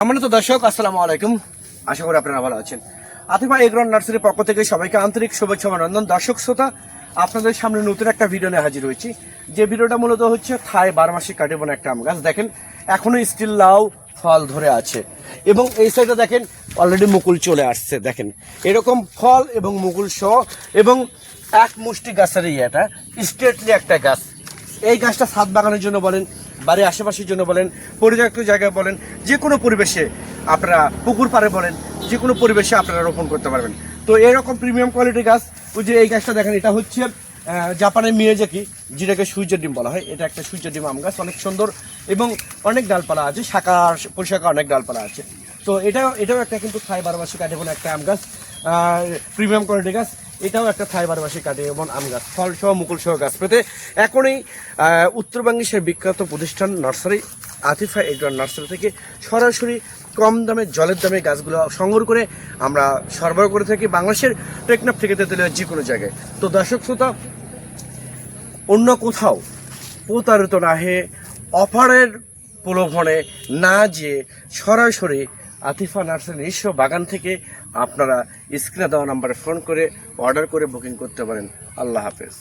সম্মানিত দর্শক, আসসালামু আলাইকুম। আশা করি আপনারা ভালো আছেন। আতিফা এগ্রন নার্সারির পক্ষ থেকে সবাইকে আন্তরিক শুভেচ্ছা অভিনন্দন। দর্শক শ্রোতা, আপনাদের সামনে নতুন একটা ভিডিও নিয়ে হাজির হয়েছি। যে ভিডিওটা মূলত হচ্ছে থাই 12 মাসে কাটিবন একটা আম গাছ। দেখেন এখনো স্টিল লাউ ফল ধরে আছে এবং এই সাইডে দেখেন অলরেডি মুকুল চলে আসছে। দেখেন এরকম ফল এবং মুকুল সহ এবং এক মুষ্টি গাছের এটা স্ট্রেটলি একটা গাছ। এই গাছটা ছাদ বাগানের জন্য বলেন, বাড়ির আশেপাশের জন্য বলেন, পরিত্যক্ত জায়গায় বলেন, যে কোনো পরিবেশে আপনারা পুকুর পাড়ে বলেন, যে কোনো পরিবেশে আপনারা রোপণ করতে পারবেন। তো এরকম প্রিমিয়াম কোয়ালিটির গাছ, ওই যে এই গাছটা দেখেন, এটা হচ্ছে জাপানের মিয়াজাকি, যেটাকে সূর্যের ডিম বলা হয়। এটা একটা সূর্যের ডিম আম গাছ, অনেক সুন্দর এবং অনেক ডালপালা আছে, শাখা পোশাকা অনেক ডালপালা আছে। তো এটাও একটা কিন্তু থাই 12 মাসে কাটে এবং একটা আম গাছ, প্রিমিয়াম কোয়ালিটির গাছ। এটাও একটা থাই 12 মাসে কাটে এবং আম গাছ, ফল সহ মুকুল সহ গাছ পেতে এখনই উত্তরবঙ্গের সেই বিখ্যাত প্রতিষ্ঠান নার্সারি আতিফা এগ্রন নার্সারি থেকে সরাসরি কম দামে জলের দামে গাছগুলো সংগ্রহ করে আমরা সরবরাহ করে থাকি বাংলাদেশের টেকনাফ থেকে তেতুলিয়ার যে কোনো জায়গায়। তো দর্শক শ্রোতা, অন্য কোথাও প্রতারিত না হয়ে অফারের প্রলোভনে না যেয়ে সরাসরি আতিফা নার্সারি নিজস্ব বাগান থেকে আপনারা স্ক্রিনে দেওয়া নাম্বারে ফোন করে অর্ডার করে বুকিং করতে পারেন। আল্লাহ হাফেজ।